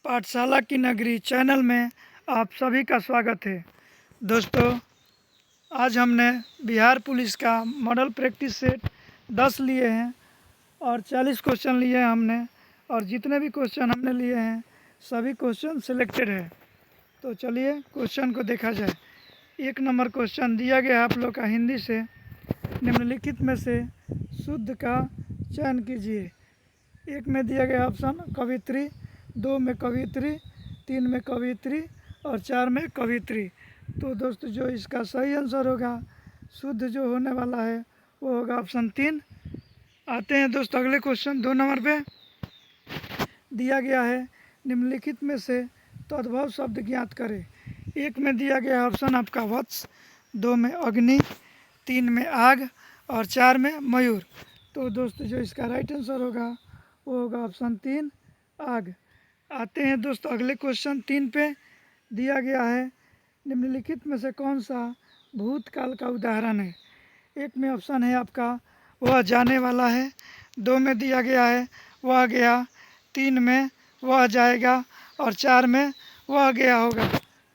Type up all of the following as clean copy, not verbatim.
पाठशाला की नगरी चैनल में आप सभी का स्वागत है। दोस्तों, आज हमने बिहार पुलिस का मॉडल प्रैक्टिस सेट 10 लिए हैं और 40 क्वेश्चन लिए हैं हमने, और जितने भी क्वेश्चन हमने लिए हैं सभी क्वेश्चन सिलेक्टेड है। तो चलिए क्वेश्चन को देखा जाए। 1 नंबर क्वेश्चन दिया गया आप लोग का हिंदी से, निम्नलिखित में से शुद्ध का चयन कीजिए। 1 में दिया गया ऑप्शन कवित्री, 2 में कवित्री, 3 में कवित्री और 4 में कवित्री। तो दोस्तों, जो इसका सही आंसर होगा, शुद्ध जो होने वाला है, वो होगा ऑप्शन 3। आते हैं दोस्तों अगले क्वेश्चन 2 नंबर पे। दिया गया है निम्नलिखित में से तद्भव शब्द ज्ञात करें। 1 में दिया गया ऑप्शन आपका वत्स, 2 में अग्नि, 3 में आग और 4 में मयूर। तो दोस्तों, जो इसका राइट आंसर होगा वो होगा ऑप्शन 3 आग। आते हैं दोस्तों अगले क्वेश्चन 3 पे। दिया गया है निम्नलिखित में से कौन सा भूतकाल का उदाहरण है। 1 में ऑप्शन है आपका वह जाने वाला है, 2 में दिया गया है वह गया, 3 में वह जाएगा और 4 में वह गया होगा।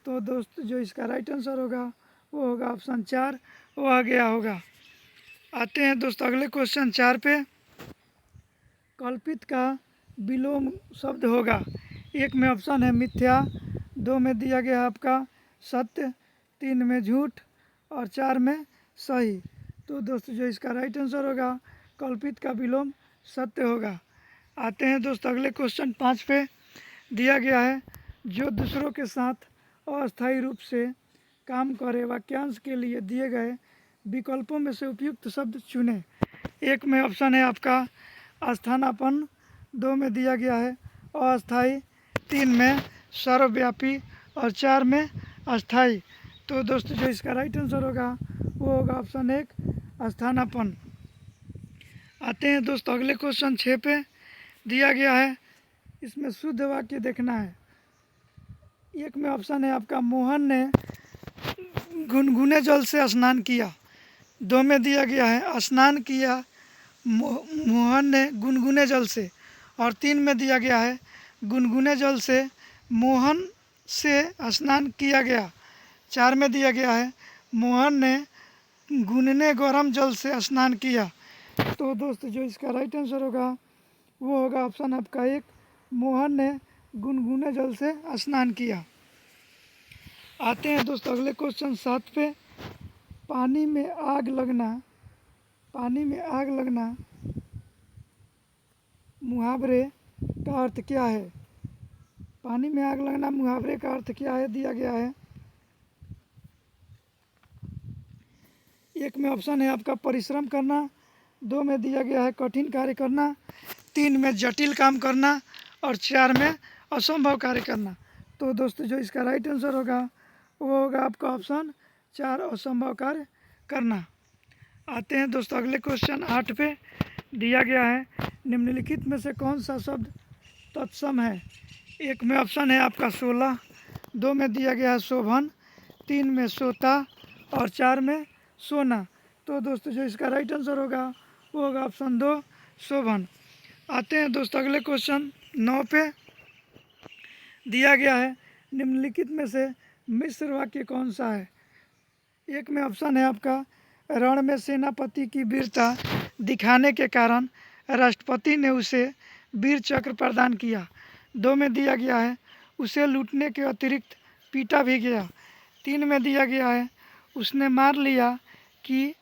तो दोस्तों, जो इसका राइट आंसर होगा वो होगा ऑप्शन 4 वह गया होगा। आते हैं दोस्तों अगले क्वेश्चन 4 पे। कल्पित का विलोम शब्द होगा। 1 में ऑप्शन है मिथ्या, 2 में दिया गया आपका सत्य, 3 में झूठ और 4 में सही। तो दोस्तों, जो इसका राइट आंसर होगा कल्पित का विलोम सत्य होगा। आते हैं दोस्तों अगले क्वेश्चन 5 पे। दिया गया है जो दूसरों के साथ अस्थायी रूप से काम करे वाक्यांश के लिए दिए गए विकल्पों में से उपयुक्त शब्द चुनें। 1 में ऑप्शन है आपका स्थानापन्न, 2 में दिया गया है अस्थायी, 3 में सर्वव्यापी और 4 में अस्थायी। तो दोस्तों, जो इसका राइट आंसर होगा वो होगा ऑप्शन 1 स्थानापन्न। आते हैं दोस्तों अगले क्वेश्चन 6 पे। दिया गया है, इसमें शुद्ध वाक्य देखना है। 1 में ऑप्शन है आपका मोहन ने गुनगुने जल से स्नान किया, 2 में दिया गया है स्नान किया मोहन ने गुनगुने जल से, और 3 में दिया गया है गुनगुने जल से मोहन से स्नान किया गया, 4 में दिया गया है मोहन ने गुनने गर्म जल से स्नान किया। तो दोस्तों, जो इसका राइट आंसर होगा वो होगा ऑप्शन आपका 1 मोहन ने गुनगुने जल से स्नान किया। आते हैं दोस्तों अगले क्वेश्चन 7 पे। पानी में आग लगना मुहावरे का अर्थ क्या है। पानी में आग लगना मुहावरे का अर्थ क्या है, दिया गया है। 1 में ऑप्शन है आपका परिश्रम करना, 2 में दिया गया है कठिन कार्य करना, 3 में जटिल काम करना और 4 में असंभव कार्य करना। तो दोस्तों, जो इसका राइट आंसर होगा वो होगा आपका ऑप्शन 4 असंभव कार्य करना। आते हैं दोस्तों अगले क्वेश्चन 8 पे। दिया गया है निम्नलिखित में से कौन सा शब्द तत्सम है। 1 में ऑप्शन है आपका 16, 2 में दिया गया है शोभन, 3 में सोता और 4 में सोना। तो दोस्तों, जो इसका राइट आंसर होगा वो होगा ऑप्शन 2 शोभन। आते हैं दोस्तों अगले क्वेश्चन 9 पे। दिया गया है निम्नलिखित में से मिश्र वाक्य कौन सा है। 1 में ऑप्शन है आपका रण में सेनापति की वीरता दिखाने के कारण राष्ट्रपति ने उसे वीर चक्र प्रदान किया, 2 में दिया गया है उसे लूटने के अतिरिक्त पीटा भी गया, 3 में दिया गया है उसने मार लिया कि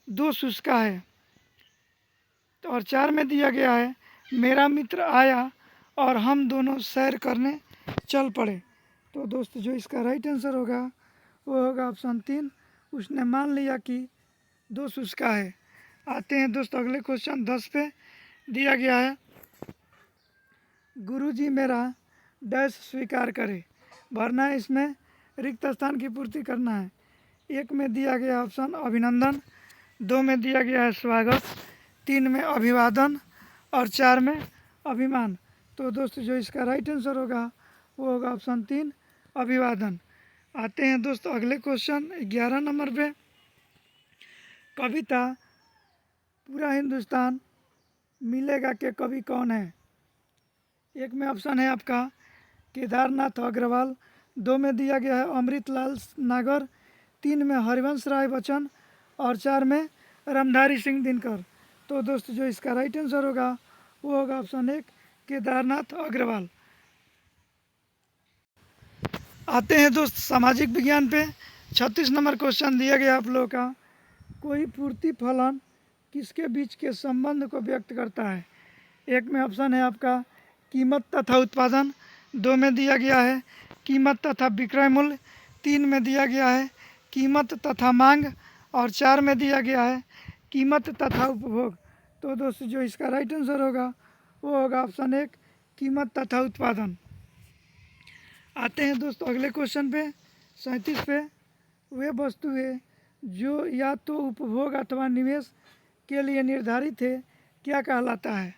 दोष उसका है, और 4 में दिया गया है मेरा मित्र आया और हम दोनों सैर करने चल पड़े। तो दोस्तों, जो इसका राइट आंसर होगा वो होगा ऑप्शन 3 उसने मान लिया कि दोष उसका है। आते हैं दोस्तों अगले क्वेश्चन 10 पे। दिया गया है गुरुजी मेरा डैश स्वीकार करे, भरना है, इसमें रिक्त स्थान की पूर्ति करना है। 1 में दिया गया ऑप्शन अभिनंदन, 2 में दिया गया है स्वागत, 3 में अभिवादन और 4 में अभिमान। तो दोस्तों, जो इसका राइट आंसर होगा वो होगा ऑप्शन 3 अभिवादन। आते हैं दोस्तों अगले क्वेश्चन 11 नंबर पे। कविता पूरा हिंदुस्तान मिलेगा के कवि कौन है। 1 में ऑप्शन है आपका केदारनाथ अग्रवाल, 2 में दिया गया है अमृतलाल नागर, 3 में हरिवंश राय बच्चन और 4 में रामधारी सिंह दिनकर। तो दोस्तों जो इसका राइट आंसर होगा वो होगा ऑप्शन 1 केदारनाथ अग्रवाल। आते हैं दोस्त सामाजिक विज्ञान पे। 36 नंबर क्वेश्चन दिया गया आप लोगों का, कोई पूर्ति फलन किसके बीच के संबंध को व्यक्त करता है। एक में ऑप्शन है आपका कीमत तथा उत्पादन, 2 में दिया गया है कीमत तथा विक्रय मूल्य, 3 में दिया गया है कीमत तथा मांग और 4 में दिया गया है कीमत तथा उपभोग। तो दोस्तों जो इसका राइट आंसर होगा वो होगा ऑप्शन 1 कीमत तथा उत्पादन। आते हैं दोस्तों अगले क्वेश्चन पे 37 पे, वे वस्तुएं जो या तो उपभोग अथवा निवेश के लिए निर्धारित है क्या कहलाता है।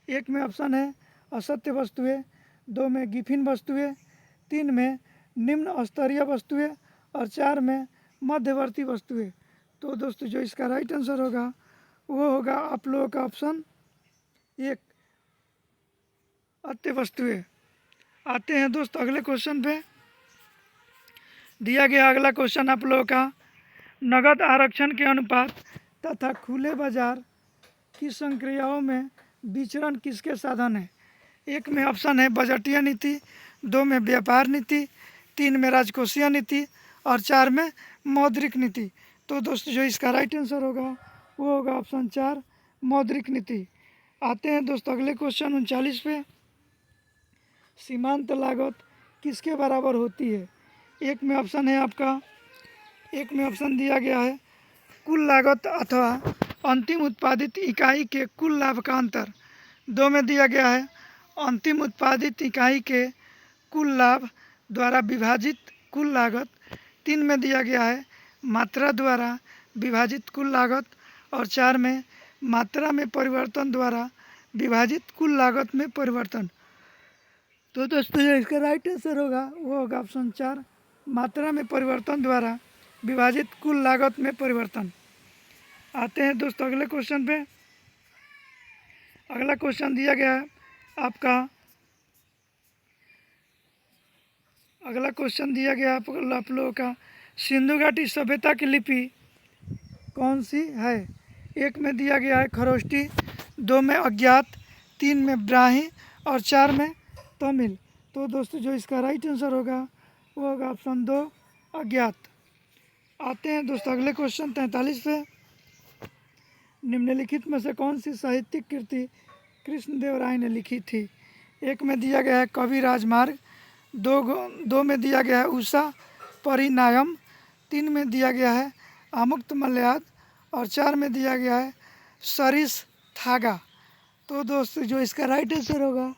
एक में ऑप्शन है असत्य वस्तुएं, 2 में गिफिन वस्तुएं, 3 में निम्न स्तरीय वस्तुएं और 4 में मध्यवर्ती वस्तुएं। तो दोस्तों जो इसका राइट आंसर होगा वो होगा आप लोगों का ऑप्शन 1 अत्य वस्तुएं। आते हैं दोस्त अगले क्वेश्चन पे। दिया गया अगला क्वेश्चन आप लोगों का, नगद आरक्षण के अनुपात तथा खुले बाजार की संक्रियाओं में विचरण किसके साधन है। एक में ऑप्शन है बजटीय नीति, 2 में व्यापार नीति, 3 में राजकोषीय नीति और 4 में मौद्रिक नीति। तो दोस्तों जो इसका राइट आंसर होगा वो होगा ऑप्शन 4 मौद्रिक नीति। आते हैं दोस्तों अगले क्वेश्चन 39 पे, सीमांत लागत किसके बराबर होती है। एक में ऑप्शन है आपका, एक में ऑप्शन दिया गया है कुल लागत अथवा अंतिम उत्पादित इकाई के कुल लाभ का अंतर, 2 में दिया गया है अंतिम उत्पादित इकाई के कुल लाभ द्वारा विभाजित कुल लागत, 3 में दिया गया है मात्रा द्वारा विभाजित कुल लागत और 4 में मात्रा में परिवर्तन द्वारा विभाजित कुल लागत में परिवर्तन। तो दोस्तों जो इसका राइट आंसर होगा वो होगा ऑप्शन 4 मात्रा में परिवर्तन द्वारा विभाजित कुल लागत में परिवर्तन। आते हैं दोस्तों अगले क्वेश्चन पे। अगला क्वेश्चन दिया गया है आपका, अगला क्वेश्चन दिया गया आप लोगों का, सिंधु घाटी सभ्यता की लिपि कौन सी है। एक में दिया गया है खरोष्टी, 2 में अज्ञात, 3 में ब्राह्मी और 4 में तमिल। तो दोस्तों जो इसका राइट आंसर होगा वो होगा ऑप्शन 2 अज्ञात। आते हैं दोस्तों अगले क्वेश्चन 43 पे, निम्नलिखित में से कौन सी साहित्यिक कृति कृष्णदेव राय ने लिखी थी। एक में दिया गया है कवि राजमार्ग, 2 में दिया गया है उषा परिणायम, 3 में दिया गया है आमुक्त मल्याद और 4 में दिया गया है सरिस थागा। तो दोस्तों जो इसका राइट आंसर होगा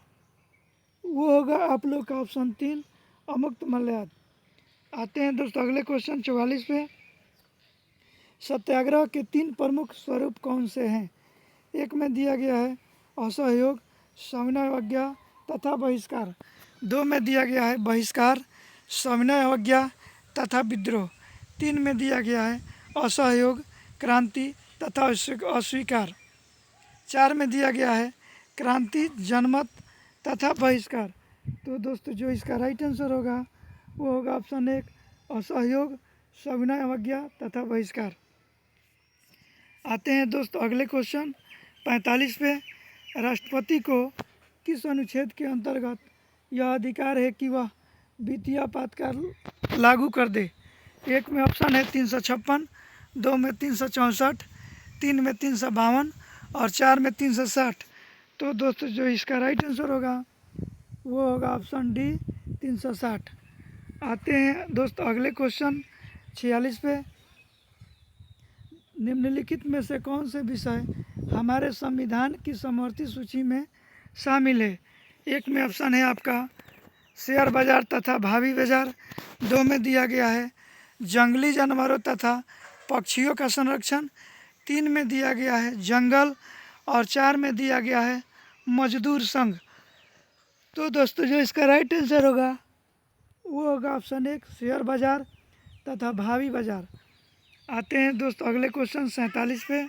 वो होगा आप लोग का ऑप्शन 3 अमुक्त मल्याद। आते हैं दोस्तों अगले क्वेश्चन 44 पे, सत्याग्रह के 3 प्रमुख स्वरूप कौन से हैं। एक में दिया गया है असहयोग, सविनय अवज्ञा तथा बहिष्कार, 2 में दिया गया है बहिष्कार, सविनय अवज्ञा तथा विद्रोह, 3 में दिया गया है असहयोग, क्रांति तथा अस्वीकार, 4 में दिया गया है क्रांति, जनमत तथा बहिष्कार। तो दोस्तों जो इसका राइट आंसर होगा वो होगा ऑप्शन 1 असहयोग, सविनय अवज्ञा तथा बहिष्कार। आते हैं दोस्तों अगले क्वेश्चन 45 पे, राष्ट्रपति को किस अनुच्छेद के अंतर्गत यह अधिकार है कि वह वित्तीय आपातकाल लागू कर दे। एक में ऑप्शन है 356, 2 में 364, 3 में 352 और 4 में 360। तो दोस्तों जो इसका राइट आंसर होगा वो होगा ऑप्शन डी 360। आते हैं दोस्तों अगले क्वेश्चन 46 पे, निम्नलिखित में से कौन से विषय हमारे संविधान की समवर्ती सूची में शामिल है। एक में ऑप्शन है आपका शेयर बाजार तथा भावी बाजार, 2 में दिया गया है जंगली जानवरों तथा पक्षियों का संरक्षण, 3 में दिया गया है जंगल और 4 में दिया गया है मजदूर संघ। तो दोस्तों जो इसका राइट आंसर होगा वो होगा ऑप्शन 1 शेयर बाजार तथा भावी बाजार। आते हैं दोस्तों अगले क्वेश्चन 47 पे,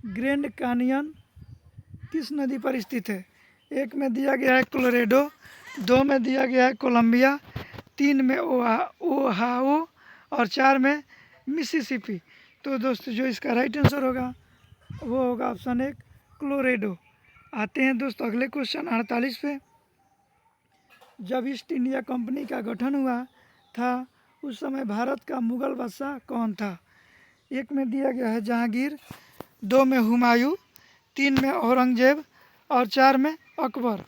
ग्रैंड कैनियन किस नदी पर स्थित है। एक में दिया गया है कोलोराडो, 2 में दिया गया है कोलंबिया, 3 में ओहाओ और 4 में मिसिसिपी। तो दोस्तों जो इसका राइट आंसर होगा वो होगा ऑप्शन 1 कोलोराडो। आते हैं दोस्तों अगले क्वेश्चन 48 पे। जब ईस्ट इंडिया कंपनी का गठन हुआ था उस समय भारत का मुगल बादशाह कौन था? 1 में दिया गया है जहांगीर, 2 में हुमायूं, 3 में औरंगजेब और 4 में अकबर।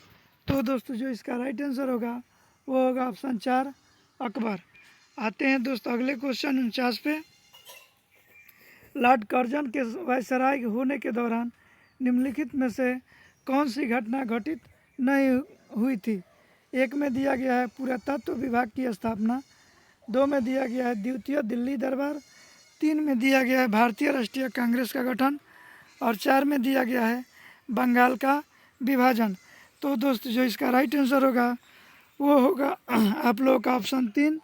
तो दोस्तों जो इसका राइट आंसर होगा वो होगा ऑप्शन 4 अकबर। आते हैं दोस्तों अगले क्वेश्चन 49 पे। लॉर्ड कर्जन के वायसराय होने के दौरान निम्नलिखित में से कौन सी घटना घटित नहीं हुई थी? 1 में दिया गया है पुरातत्व विभाग की स्थापना, 2 में दिया गया है द्वितीय दिल्ली दरबार, 3 में दिया गया है भारतीय राष्ट्रीय कांग्रेस का गठन और 4 में दिया गया है बंगाल का विभाजन। तो दोस्तों जो इसका राइट आंसर होगा वो होगा आप लोगों का ऑप्शन 3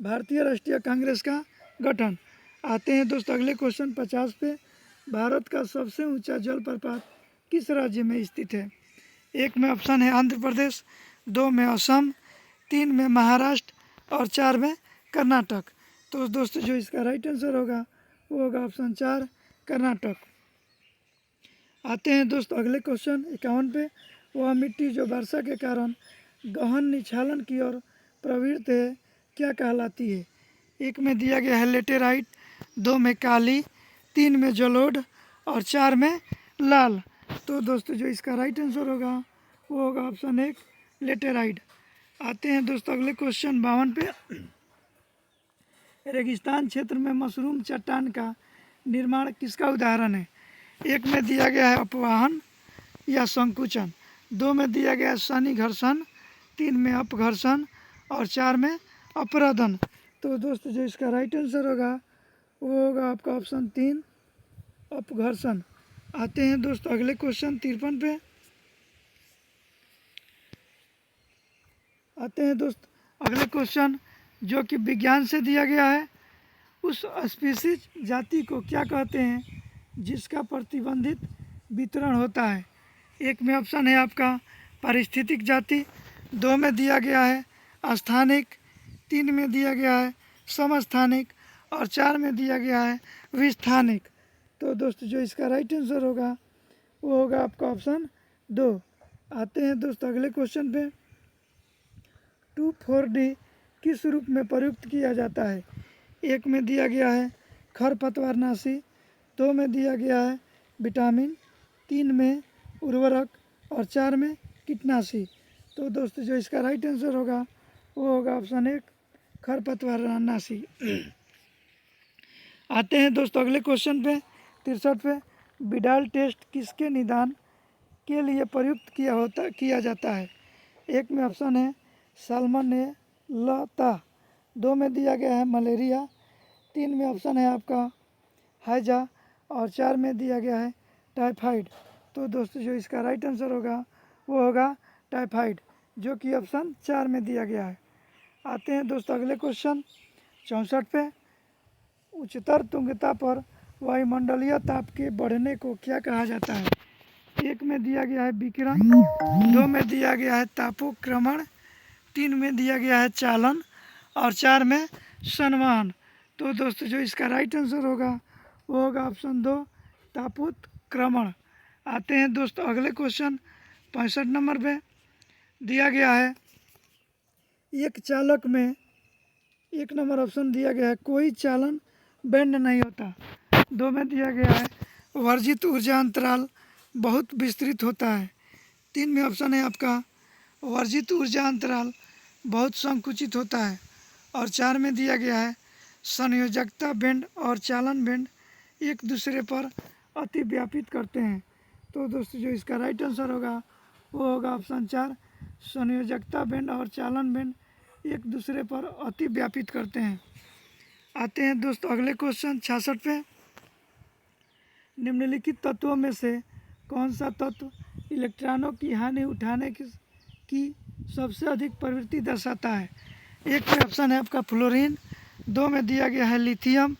भारतीय राष्ट्रीय कांग्रेस का गठन। आते हैं दोस्तों अगले क्वेश्चन 50 पे। भारत का सबसे ऊंचा जलप्रपात किस राज्य में स्थित है? 1 में ऑप्शन है आंध्र प्रदेश, 2 में असम, 3 में महाराष्ट्र और 4 में कर्नाटक। तो दोस्तों जो इसका राइट आंसर होगा वो होगा ऑप्शन 4 कर्नाटक। आते हैं दोस्तों अगले क्वेश्चन 51 पे। वह मिट्टी जो वर्षा के कारण गहन निछालन की ओर प्रवृत्त है क्या कहलाती है? 1 में दिया गया है लेटेराइट, 2 में काली, 3 में जलोढ़ और 4 में लाल। तो दोस्तों जो इसका राइट आंसर होगा वो होगा ऑप्शन 1 लेटेराइट। आते हैं दोस्तों अगले क्वेश्चन 52 पे। रेगिस्तान क्षेत्र में मशरूम चट्टान का निर्माण किसका उदाहरण है? 1 में दिया गया है अपवाहन या संकुचन, 2 में दिया गया है शनि घर्षण, 3 में अपघर्षण और 4 में अपरदन। तो दोस्तों जो इसका राइट आंसर होगा वो होगा आपका ऑप्शन 3 अपघर्षण। आते हैं दोस्तों अगले क्वेश्चन 53 पे। आते हैं दोस्तों अगले क्वेश्चन जो कि विज्ञान से दिया गया है। उस स्पीसीज जाति को क्या कहते हैं जिसका प्रतिबंधित वितरण होता है? 1 में ऑप्शन है आपका पारिस्थितिक जाति, 2 में दिया गया है स्थानिक, 3 में दिया गया है समस्थानिक और 4 में दिया गया है विस्थानिक। तो दोस्तों जो इसका राइट आंसर होगा वो होगा आपका ऑप्शन 2। आते हैं दोस्तों अगले क्वेश्चन पे। 2,4-D किस रूप में प्रयुक्त किया जाता है? 1 में दिया गया है खरपतवारनाशी, 2 में दिया गया है विटामिन, 3 में उर्वरक और 4 में कीटनाशी। तो दोस्तों जो इसका राइट आंसर होगा वो होगा ऑप्शन 1 खरपतवारनाशी। आते हैं दोस्तों अगले क्वेश्चन पे 63 पे। विडाल टेस्ट किसके निदान के लिए प्रयुक्त किया जाता है? 1 में ऑप्शन है साल्मोनेला, 2 में दिया गया है मलेरिया, 3 में ऑप्शन है आपका हैजा और 4 में दिया गया है टाइफाइड। तो दोस्तों जो इसका राइट आंसर होगा वो होगा टाइफाइड जो कि ऑप्शन 4 में दिया गया है। आते हैं दोस्तों अगले क्वेश्चन 64 पे। उच्चतर तुंगता पर वायुमंडलीय ताप के बढ़ने को क्या कहा जाता है? 1 में दिया गया है विकिरण, 2 में दिया गया है तापोक्रमण, 3 में दिया गया है चालन और 4 में संवहन। तो दोस्तों जो इसका राइट आंसर होगा वो होगा ऑप्शन 2 तापोत्क्रमण। आते हैं दोस्तों अगले क्वेश्चन 65 नंबर पे। दिया गया है एक चालक में 1 नंबर ऑप्शन दिया गया है कोई चालन बैंड नहीं होता, 2 में दिया गया है वर्जित ऊर्जा अंतराल बहुत विस्तृत होता है, 3 में ऑप्शन है आपका वर्जित ऊर्जा अंतराल बहुत संकुचित होता है और 4 में दिया गया है संयोजकता बैंड और चालन बैंड एक दूसरे पर अति व्यापित करते हैं। तो दोस्तों जो इसका राइट आंसर होगा वो होगा ऑप्शन 4 संयोजकता बैंड और चालन बैंड एक दूसरे पर अति व्यापित करते हैं। आते हैं दोस्तों अगले क्वेश्चन 66 पे। निम्नलिखित तत्वों में से कौन सा तत्व इलेक्ट्रॉनों की हानि उठाने की सबसे अधिक प्रवृत्ति दर्शाता है? 1 में ऑप्शन है आपका फ्लोरीन, 2 में दिया गया है लिथियम,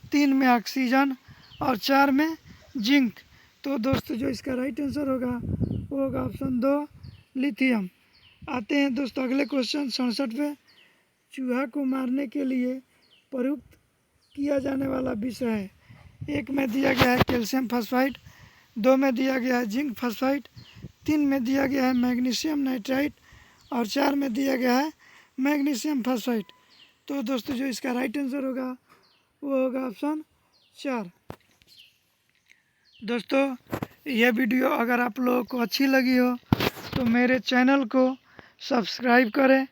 3 में ऑक्सीजन और 4 में जिंक। तो दोस्तों जो इसका राइट आंसर होगा वो होगा ऑप्शन 2 लिथियम। आते हैं दोस्तों अगले क्वेश्चन 67 पे। चूहा को मारने के लिए प्रयुक्त किया जाने वाला विषय है। 1 में दिया गया है कैल्शियम फॉस्फाइड, 2 में दिया गया है जिंक फॉस्फाइड, 3 में दिया गया है मैग्नीशियम नाइट्राइट और 4 में दिया गया है मैग्नीशियम फॉस्फाइड। तो दोस्तों जो इसका राइट आंसर होगा वो होगा ऑप्शन 4। दोस्तों यह वीडियो अगर आप लोगों को अच्छी लगी हो तो मेरे चैनल को सब्सक्राइब करें,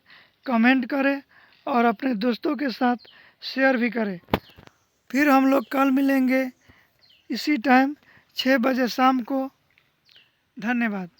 कमेंट करें और अपने दोस्तों के साथ शेयर भी करें। फिर हम लोग कल मिलेंगे इसी टाइम 6 बजे शाम को। धन्यवाद।